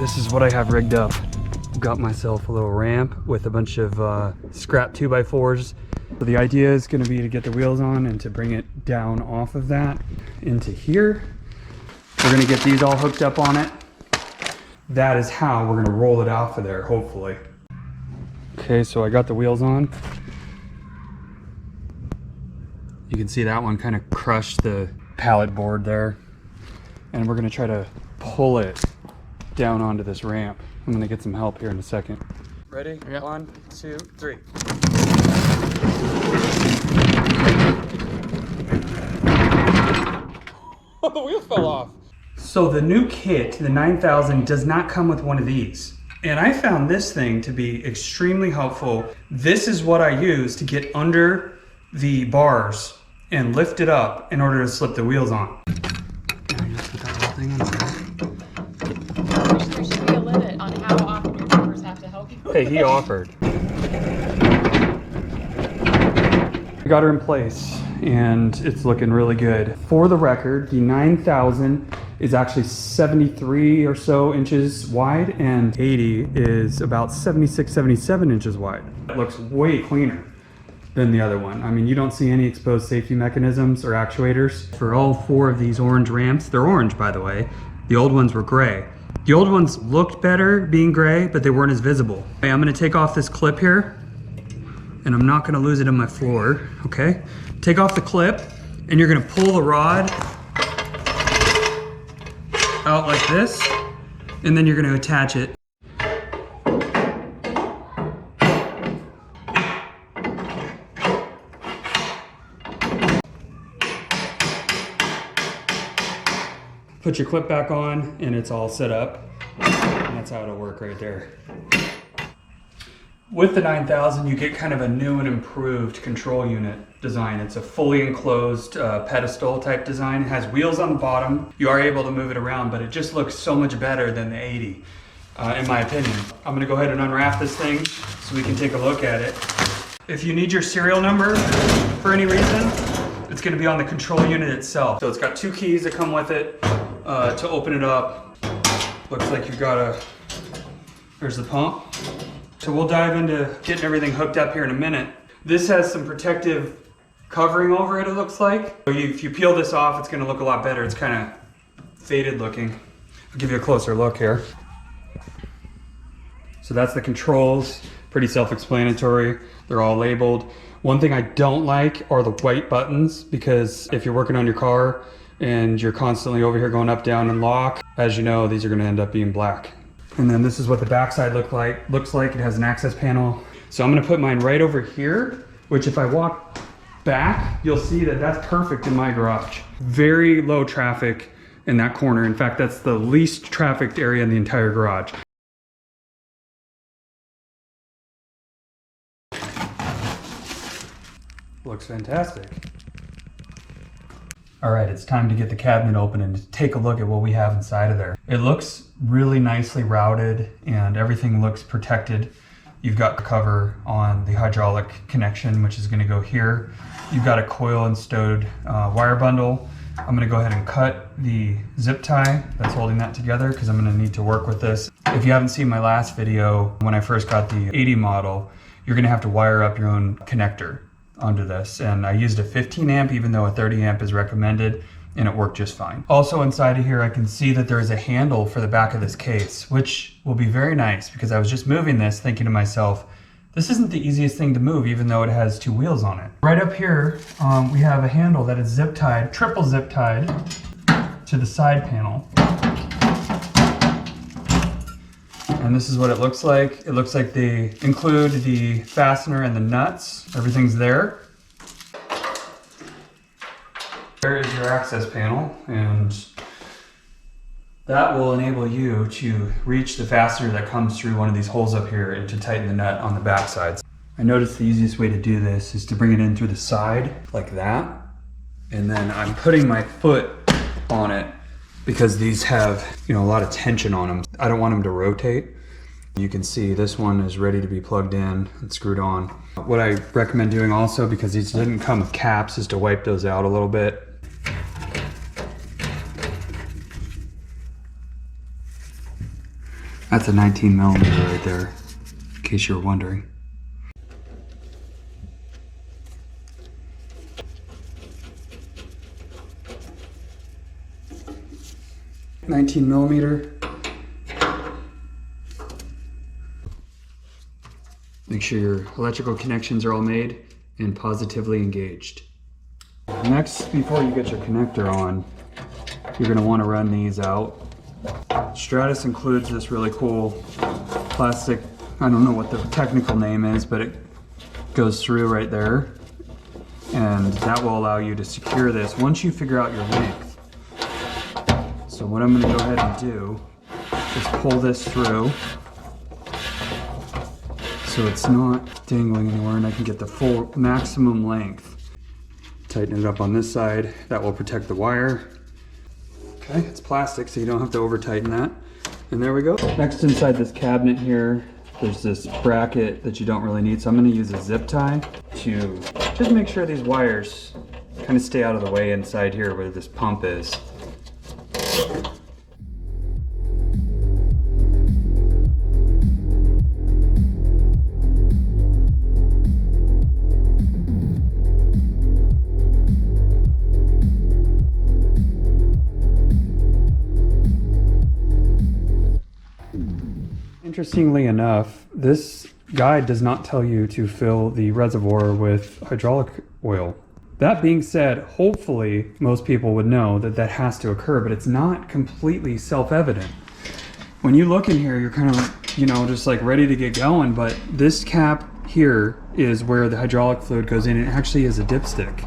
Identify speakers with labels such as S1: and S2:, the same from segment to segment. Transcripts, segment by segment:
S1: This is what I have rigged up. Got myself a little ramp with a bunch of scrap 2x4s. So the idea is going to be to get the wheels on and to bring it down off of that into here. We're going to get these all hooked up on it. That is how we're going to roll it off of there, hopefully. Okay, so I got the wheels on. You can see that one kind of crushed the pallet board there. And we're going to try to pull it down onto this ramp. I'm going to get some help here in a second. Ready? Yep. 1, 2, 3. Oh, the wheel fell off. So the new kit, the 9000, does not come with one of these. And I found this thing to be extremely helpful. This is what I use to get under the bars and lift it up in order to slip the wheels on.
S2: There should be a limit on how often your neighbors have to help you.
S1: Hey, he offered. I got her in place and it's looking really good. For the record, the 9000 is actually 73 or so inches wide and 80 is about 76, 77 inches wide. It looks way cleaner than the other one. I mean, you don't see any exposed safety mechanisms or actuators. For all 4 of these orange ramps, they're orange by the way, the old ones were gray. The old ones looked better being gray, but they weren't as visible. Okay, I'm gonna take off this clip here and I'm not gonna lose it in my floor, okay? Take off the clip and you're gonna pull the rod out like this and then you're gonna attach it. Put your clip back on and it's all set up. And that's how it'll work right there. With the 9000, you get kind of a new and improved control unit design. It's a fully enclosed pedestal type design. It has wheels on the bottom. You are able to move it around, but it just looks so much better than the 80, in my opinion. I'm gonna go ahead and unwrap this thing so we can take a look at it. If you need your serial number for any reason, it's gonna be on the control unit itself. So it's got 2 keys that come with it to open it up. Looks like you've got there's the pump. So we'll dive into getting everything hooked up here in a minute. This has some protective covering over it, it looks like. So if you peel this off, it's gonna look a lot better. It's kind of faded looking. I'll give you a closer look here. So that's the controls, pretty self-explanatory. They're all labeled. One thing I don't like are the white buttons, because if you're working on your car and you're constantly over here going up, down, and lock, as you know, these are gonna end up being black. And then this is what the backside looks like. It has an access panel. So I'm gonna put mine right over here, which if I walk back, you'll see that that's perfect in my garage. Very low traffic in that corner. In fact, that's the least trafficked area in the entire garage. Looks fantastic. All right, it's time to get the cabinet open and take a look at what we have inside of there. It looks really nicely routed and everything looks protected. You've got cover on the hydraulic connection, which is gonna go here. You've got a coil and stowed wire bundle. I'm gonna go ahead and cut the zip tie that's holding that together because I'm gonna need to work with this. If you haven't seen my last video, when I first got the 80 model, you're gonna have to wire up your own connector onto this, and I used a 15 amp even though a 30 amp is recommended, and it worked just fine. Also inside of here I can see that there is a handle for the back of this case, which will be very nice because I was just moving this thinking to myself, this isn't the easiest thing to move even though it has 2 wheels on it. Right up here we have a handle that is zip tied, triple zip tied to the side panel. And this is what it looks like. It looks like they include the fastener and the nuts. Everything's there. There is your access panel, and that will enable you to reach the fastener that comes through one of these holes up here and to tighten the nut on the back sides. I noticed the easiest way to do this is to bring it in through the side like that. And then I'm putting my foot on it because these have, you know, a lot of tension on them. I don't want them to rotate. You can see this one is ready to be plugged in and screwed on. What I recommend doing also, because these didn't come with caps, is to wipe those out a little bit. That's a 19mm right there, in case you were wondering. $19mm. Make sure your electrical connections are all made and positively engaged. Next, before you get your connector on, you're going to want to run these out. STRATUS includes this really cool plastic, I don't know what the technical name is, but it goes through right there. And that will allow you to secure this once you figure out your length. So what I'm going to go ahead and do is pull this through so it's not dangling anywhere and I can get the full maximum length. Tighten it up on this side. That will protect the wire. Okay, it's plastic, so you don't have to over tighten that. And there we go. Next, inside this cabinet here, there's this bracket that you don't really need. So I'm going to use a zip tie to just make sure these wires kind of stay out of the way inside here where this pump is. Interestingly enough, this guide does not tell you to fill the reservoir with hydraulic oil. That being said, hopefully most people would know that that has to occur, but it's not completely self-evident. When you look in here, you're kind of, you know, just like ready to get going, but this cap here is where the hydraulic fluid goes in. It actually is a dipstick.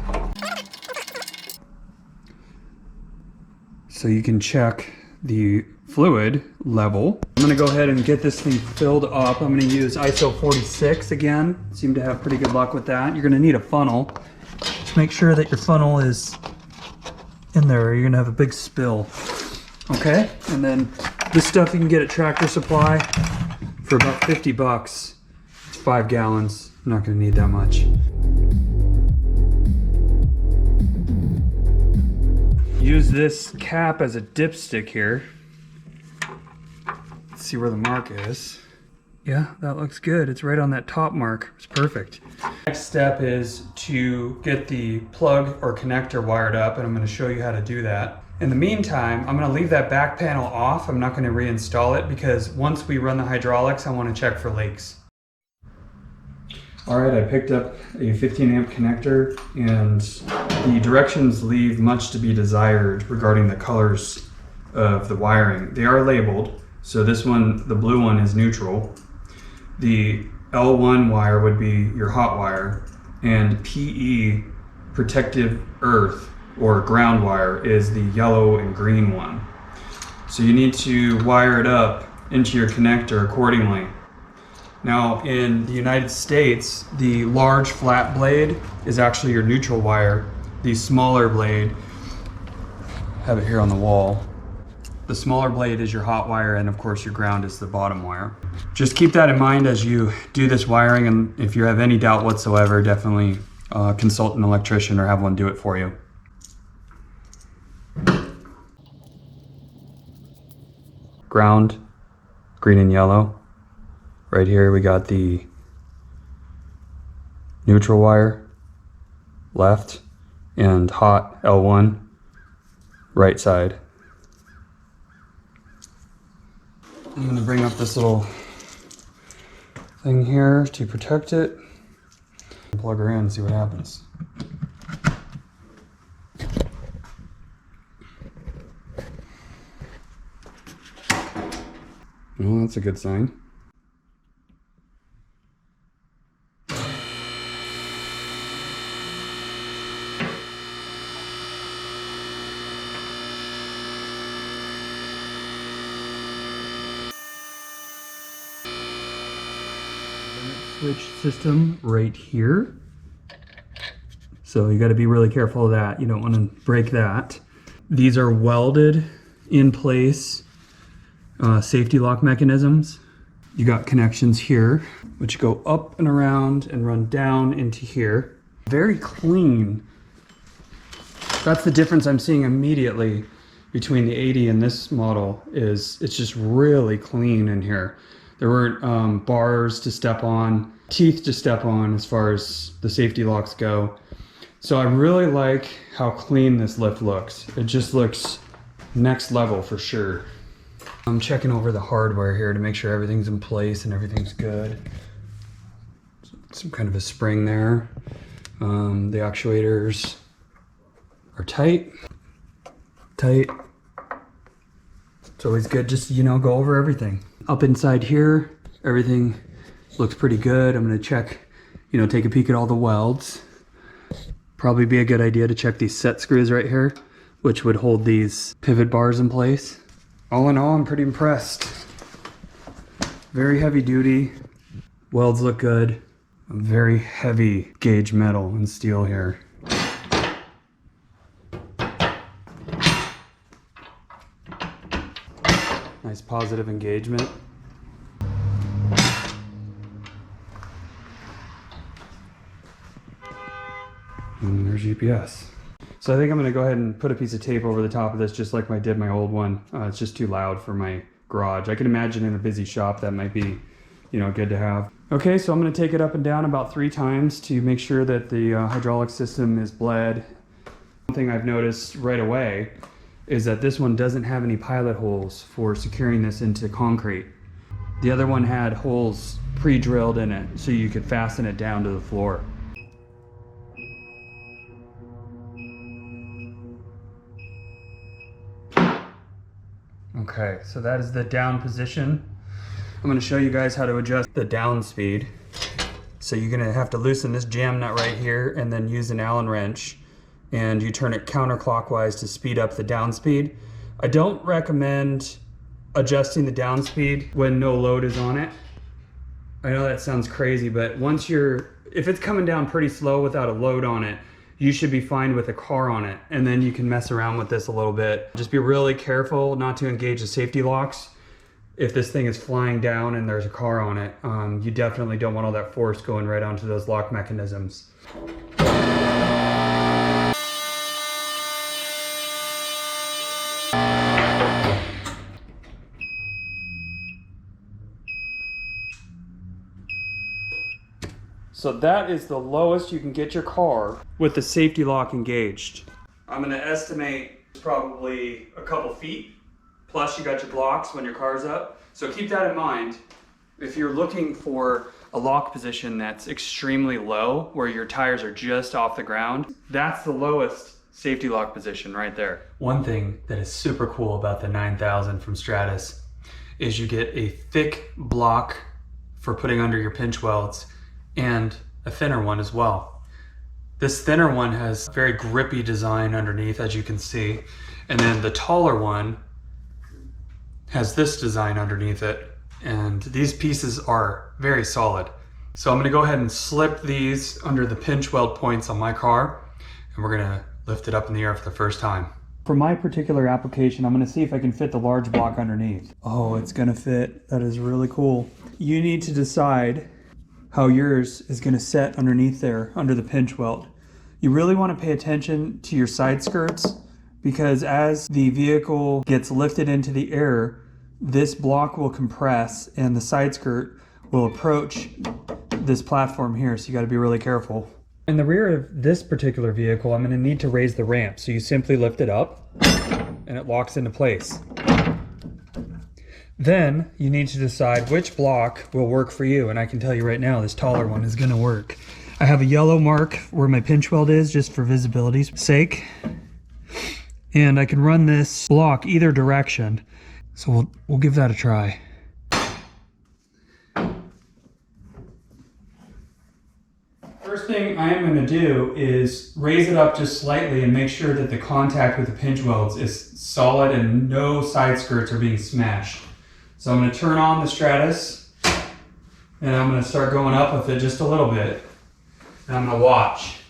S1: So you can check the fluid level. I'm going to go ahead and get this thing filled up. I'm going to use ISO 46 again. Seem to have pretty good luck with that. You're going to need a funnel. Just make sure that your funnel is in there or you're going to have a big spill. Okay, and then this stuff you can get at Tractor Supply for about 50 bucks. It's 5 gallons. I'm not going to need that much. Use this cap as a dipstick here. Let's see where the mark is. Yeah, that looks good. It's right on that top mark. It's perfect. Next step is to get the plug or connector wired up, and I'm going to show you how to do that. In the meantime, I'm going to leave that back panel off. I'm not going to reinstall it because once we run the hydraulics, I want to check for leaks. All right, I picked up a 15 amp connector and the directions leave much to be desired regarding the colors of the wiring. They are labeled. So this one, the blue one, is neutral. The L1 wire would be your hot wire, and PE, protective earth or ground wire, is the yellow and green one. So you need to wire it up into your connector accordingly. Now in the United States, the large flat blade is actually your neutral wire. The smaller blade, have it here on the wall. The smaller blade is your hot wire, and of course your ground is the bottom wire. Just keep that in mind as you do this wiring, and if you have any doubt whatsoever, definitely consult an electrician or have one do it for you. Ground, green and yellow. Right here we got the neutral wire, left, and hot L1, right side. I'm going to bring up this little thing here to protect it. Plug her in and see what happens. Well, that's a good sign. Switch system right here. So you got to be really careful of that. You don't want to break that. These are welded in place safety lock mechanisms. You got connections here, which go up and around and run down into here. Very clean. That's the difference I'm seeing immediately. between the 80 and this model is it's just really clean in here. There weren't bars to step on, teeth to step on as far as the safety locks go. So I really like how clean this lift looks. It just looks next level for sure. I'm checking over the hardware here to make sure everything's in place and everything's good. Some kind of a spring there. The actuators are tight. It's always good just to, you know, go over everything. Up inside here, everything looks pretty good. I'm gonna check, you know, take a peek at all the welds. Probably be a good idea to check these set screws right here, which would hold these pivot bars in place. All in all, I'm pretty impressed. Very heavy duty. Welds look good. Very heavy gauge metal and steel here. Nice positive engagement. And there's UPS. So I think I'm gonna go ahead and put a piece of tape over the top of this just like I did my old one. It's just too loud for my garage. I can imagine in a busy shop that might be, you know, good to have. Okay, so I'm gonna take it up and down about 3 times to make sure that the hydraulic system is bled. One thing I've noticed right away is that this one doesn't have any pilot holes for securing this into concrete. The other one had holes pre-drilled in it so you could fasten it down to the floor. Okay, so that is the down position. I'm gonna show you guys how to adjust the down speed. So you're gonna have to loosen this jam nut right here and then use an Allen wrench, and you turn it counterclockwise to speed up the down speed. I don't recommend adjusting the down speed when no load is on it. I know that sounds crazy, but if it's coming down pretty slow without a load on it, you should be fine with a car on it, and then you can mess around with this a little bit. Just be really careful not to engage the safety locks. If this thing is flying down and there's a car on it, you definitely don't want all that force going right onto those lock mechanisms. So that is the lowest you can get your car with the safety lock engaged. I'm gonna estimate probably a couple feet, plus you got your blocks when your car's up. So keep that in mind. If you're looking for a lock position that's extremely low, where your tires are just off the ground, that's the lowest safety lock position right there. One thing that is super cool about the 9000 from Stratus is you get a thick block for putting under your pinch welds, and a thinner one as well. This thinner one has very grippy design underneath, as you can see, and then the taller one has this design underneath it, and these pieces are very solid. So I'm gonna go ahead and slip these under the pinch weld points on my car, and we're gonna lift it up in the air for the first time. For my particular application, I'm gonna see if I can fit the large block underneath. Oh, it's gonna fit. That is really cool. You need to decide how yours is going to set underneath there under the pinch weld. You really want to pay attention to your side skirts, because as the vehicle gets lifted into the air, this block will compress and the side skirt will approach this platform here, so you got to be really careful. In the rear of this particular vehicle, I'm going to need to raise the ramp, so you simply lift it up and it locks into place. Then you need to decide which block will work for you, and I can tell you right now this taller one is going to work. I have a yellow mark where my pinch weld is, just for visibility's sake, and I can run this block either direction, so we'll give that a try. First thing I am going to do is raise it up just slightly and make sure that the contact with the pinch welds is solid and no side skirts are being smashed. So I'm going to turn on the Stratus, and I'm going to start going up with it just a little bit, and I'm going to watch.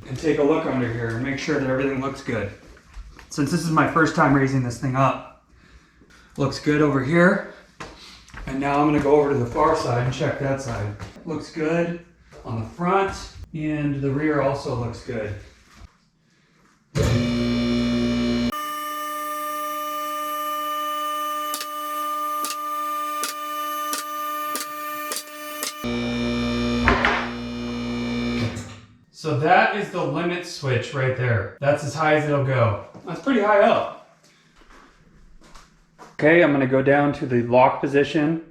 S1: And take a look under here and make sure that everything looks good. Since this is my first time raising this thing up, looks good over here. And now I'm going to go over to the far side and check that side. Looks good on the front, and the rear also looks good. So that is the limit switch right there. That's as high as it'll go. That's pretty high up. Okay, I'm gonna go down to the lock position.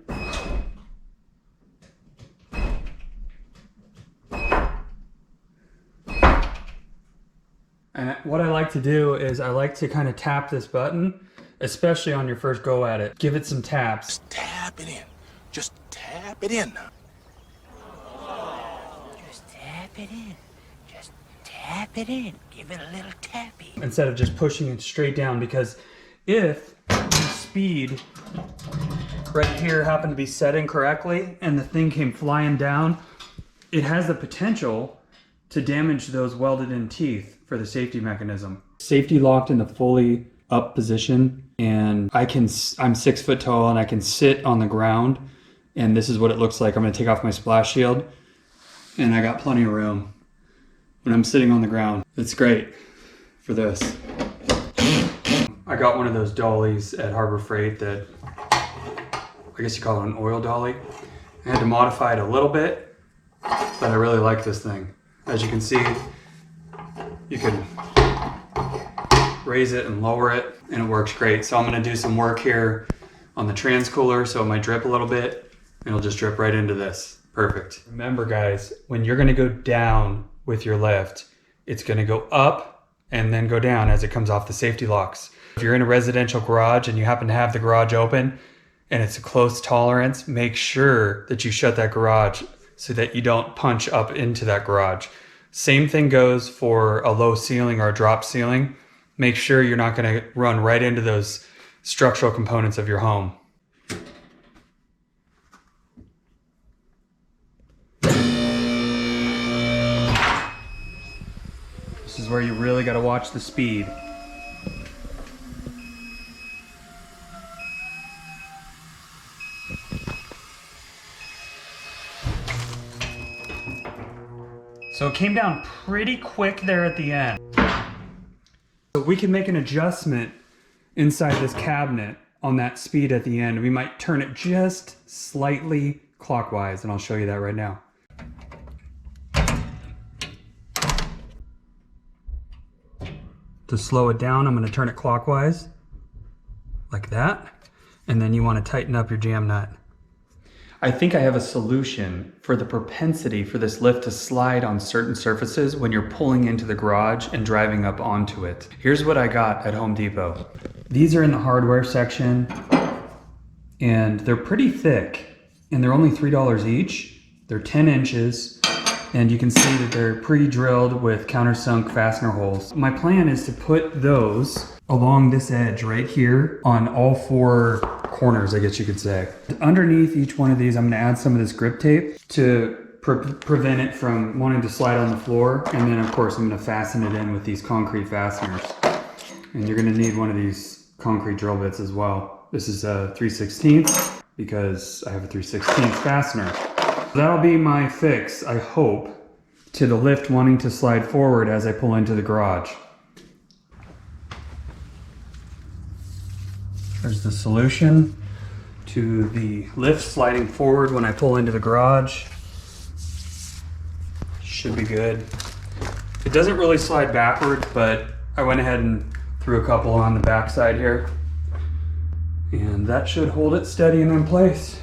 S1: And what I like to do is I like to kind of tap this button, especially on your first go at it. Give it some taps.
S3: Just tap it in. Just tap it in.
S4: Just tap it in. Just tap it in. Give it a little tappy.
S1: Instead of just pushing it straight down, because if the speed right here happened to be set incorrectly and the thing came flying down, it has the potential to damage those welded in teeth for the safety mechanism. Safety locked in the fully up position, and I'm 6 foot tall and I can sit on the ground, and this is what it looks like. I'm gonna take off my splash shield, and I got plenty of room when I'm sitting on the ground. It's great for this. I got one of those dollies at Harbor Freight that, I guess you call it an oil dolly. I had to modify it a little bit, but I really like this thing. As you can see, you can raise it and lower it, and it works great. So I'm gonna do some work here on the trans cooler, so it might drip a little bit, and it'll just drip right into this. Perfect. Remember guys, when you're gonna go down with your lift, it's gonna go up and then go down as it comes off the safety locks. If you're in a residential garage and you happen to have the garage open and it's a close tolerance, make sure that you shut that garage so that you don't punch up into that garage. Same thing goes for a low ceiling or a drop ceiling. Make sure you're not going to run right into those structural components of your home. This is where you really got to watch the speed. So it came down pretty quick there at the end. So we can make an adjustment inside this cabinet on that speed at the end. We might turn it just slightly clockwise, and I'll show you that right now. To slow it down, I'm going to turn it clockwise, like that, and then you want to tighten up your jam nut. I think I have a solution for the propensity for this lift to slide on certain surfaces when you're pulling into the garage and driving up onto it. Here's what I got at Home Depot. These are in the hardware section, and they're pretty thick, and they're only $3 each. They're 10 inches, and you can see that they're pre-drilled with countersunk fastener holes. My plan is to put those along this edge right here on all 4 corners, I guess you could say. Underneath each one of these, I'm gonna add some of this grip tape to prevent it from wanting to slide on the floor. And then of course, I'm gonna fasten it in with these concrete fasteners. And you're gonna need one of these concrete drill bits as well. This is a 3/16 because I have a 3/16 fastener. That'll be my fix, I hope, to the lift wanting to slide forward as I pull into the garage. There's the solution to the lift sliding forward when I pull into the garage. Should be good. It doesn't really slide backward, but I went ahead and threw a couple on the back side here. And that should hold it steady and in place.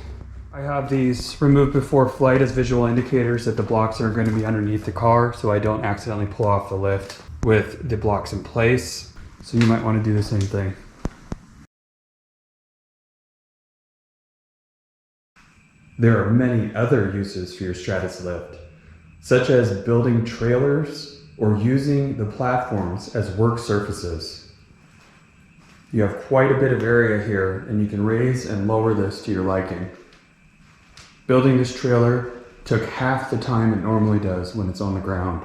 S1: I have these removed before flight as visual indicators that the blocks are going to be underneath the car, so I don't accidentally pull off the lift with the blocks in place. So you might want to do the same thing. There are many other uses for your STRATUS lift, such as building trailers or using the platforms as work surfaces. You have quite a bit of area here, and you can raise and lower this to your liking. Building this trailer took half the time it normally does when it's on the ground.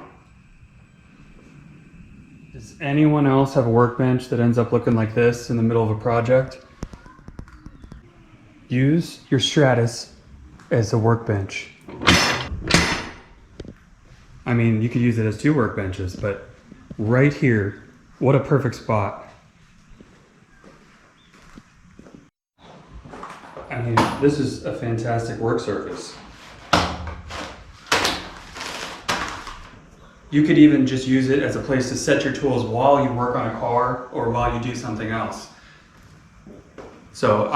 S1: Does anyone else have a workbench that ends up looking like this in the middle of a project? Use your STRATUS as a workbench. I mean, you could use it as 2 workbenches, but right here What a perfect spot. I mean, this is a fantastic work surface. You could even just use it as a place to set your tools while you work on a car or while you do something else. So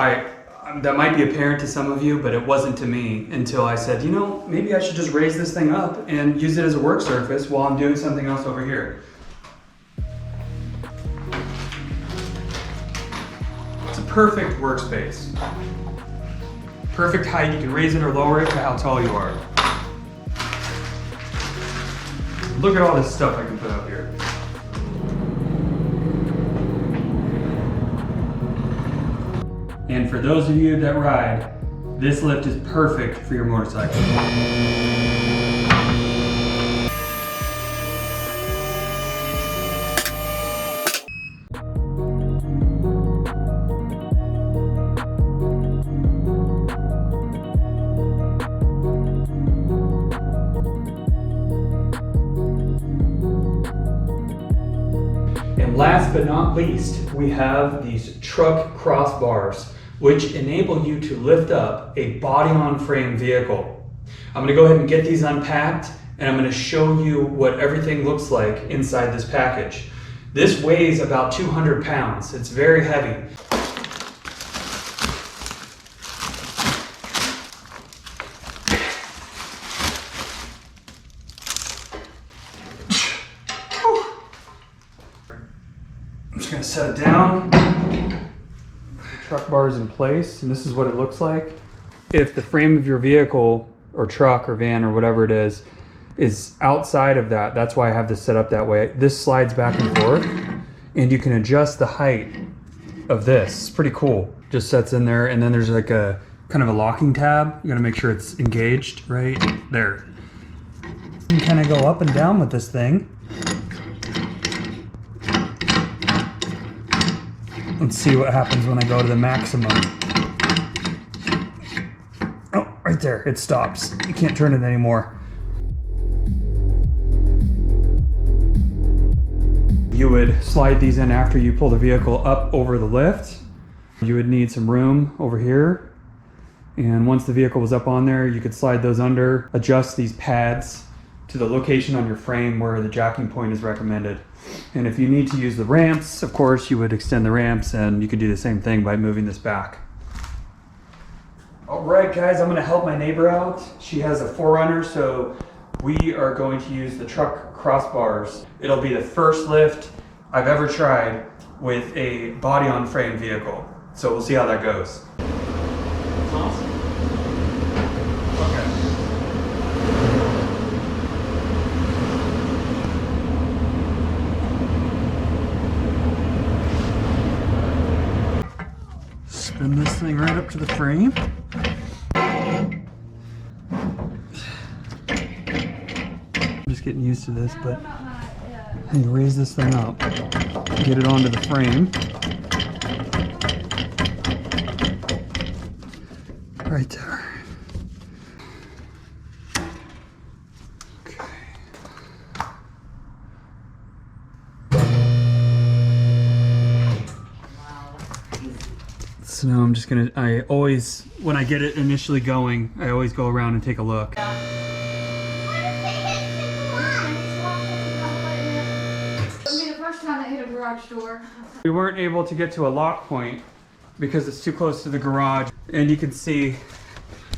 S1: that might be apparent to some of you, but it wasn't to me until I said, you know, maybe I should just raise this thing up and use it as a work surface while I'm doing something else over here. It's a perfect workspace. Perfect height, you can raise it or lower it to how tall you are. Look at all this stuff I can put up here. And for those of you that ride, this lift is perfect for your motorcycle. And last but not least, we have these truck crossbars, which enable you to lift up a body-on-frame vehicle. I'm gonna go ahead and get these unpacked, and I'm gonna show you what everything looks like inside this package. This weighs about 200 pounds. It's very heavy. I'm just gonna set it down. Truck bar is in place, and this is what it looks like. If the frame of your vehicle or truck or van or whatever it is outside of that, that's why I have this set up that way. This slides back and forth, and you can adjust the height of this. It's pretty cool. Just sets in there, and then there's like a kind of a locking tab. You gotta make sure it's engaged right there. You can kind of go up and down with this thing. Let's see what happens when I go to the maximum. Oh, right there, it stops. You can't turn it anymore. You would slide these in after you pull the vehicle up over the lift. You would need some room over here. And once the vehicle was up on there, you could slide those under, adjust these pads to the location on your frame where the jacking point is recommended. And if you need to use the ramps, of course, you would extend the ramps, and you could do the same thing by moving this back. All right, guys, I'm gonna help my neighbor out. She has a 4Runner, so we are going to use the truck crossbars. It'll be the first lift I've ever tried with a body-on-frame vehicle. So we'll see how that goes. Awesome. Okay. Spin this thing right up to the frame. I'm just getting used to this, but you raise this thing up, get it onto the frame. Right there. Okay. So now I'm just gonna, when I get it initially going, I always go around and take a look. We weren't able to get to a lock point because it's too close to the garage, and you can see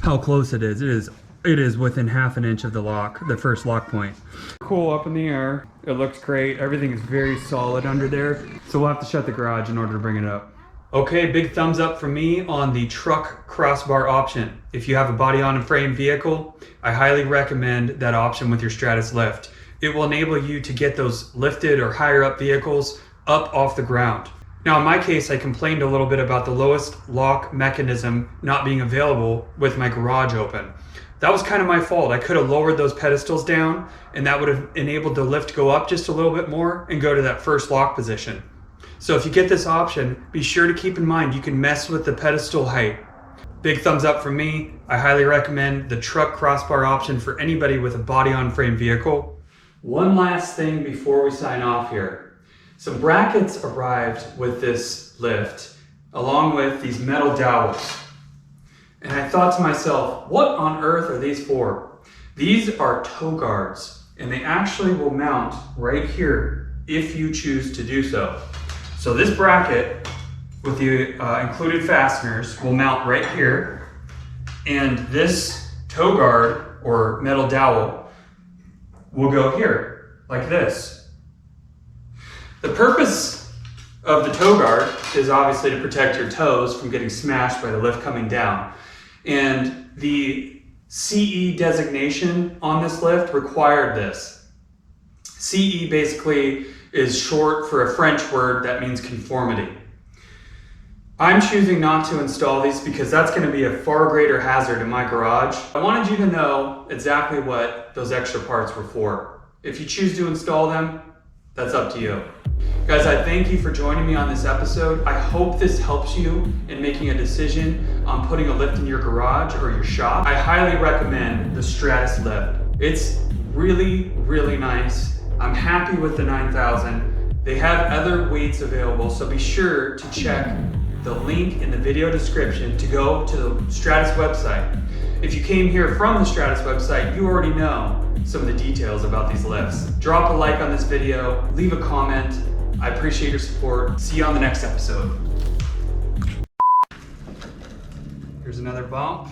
S1: how close it is. It is within half an inch of the first lock point. Cool up in the air. It looks great. Everything is very solid under there. So we'll have to shut the garage in order to bring it up. Okay, big thumbs up from me on the truck crossbar option. If you have a body on frame vehicle, I highly recommend that option with your STRATUS lift. It will enable you to get those lifted or higher up vehicles up off the ground. Now in my case, I complained a little bit about the lowest lock mechanism not being available with my garage open. That was kind of my fault. I could have lowered those pedestals down, and that would have enabled the lift to go up just a little bit more and go to that first lock position. So if you get this option, be sure to keep in mind you can mess with the pedestal height. Big thumbs up from me. I highly recommend the truck crossbar option for anybody with a body on frame vehicle. One last thing before we sign off here. Some brackets arrived with this lift, along with these metal dowels. And I thought to myself, what on earth are these for? These are toe guards, and they actually will mount right here if you choose to do so. So this bracket with the included fasteners will mount right here, and this toe guard or metal dowel will go here, like this. The purpose of the toe guard is obviously to protect your toes from getting smashed by the lift coming down. And the CE designation on this lift required this. CE basically is short for a French word that means conformity. I'm choosing not to install these because that's going to be a far greater hazard in my garage. I wanted you to know exactly what those extra parts were for. If you choose to install them, that's up to you. Guys, I thank you for joining me on this episode. I hope this helps you in making a decision on putting a lift in your garage or your shop. I highly recommend the STRATUS lift. It's really, really nice. I'm happy with the 9000. They have other weights available, so be sure to check the link in the video description to go to the STRATUS website. If you came here from the STRATUS website, you already know some of the details about these lifts. Drop a like on this video, leave a comment. I appreciate your support. See you on the next episode. Here's another bump.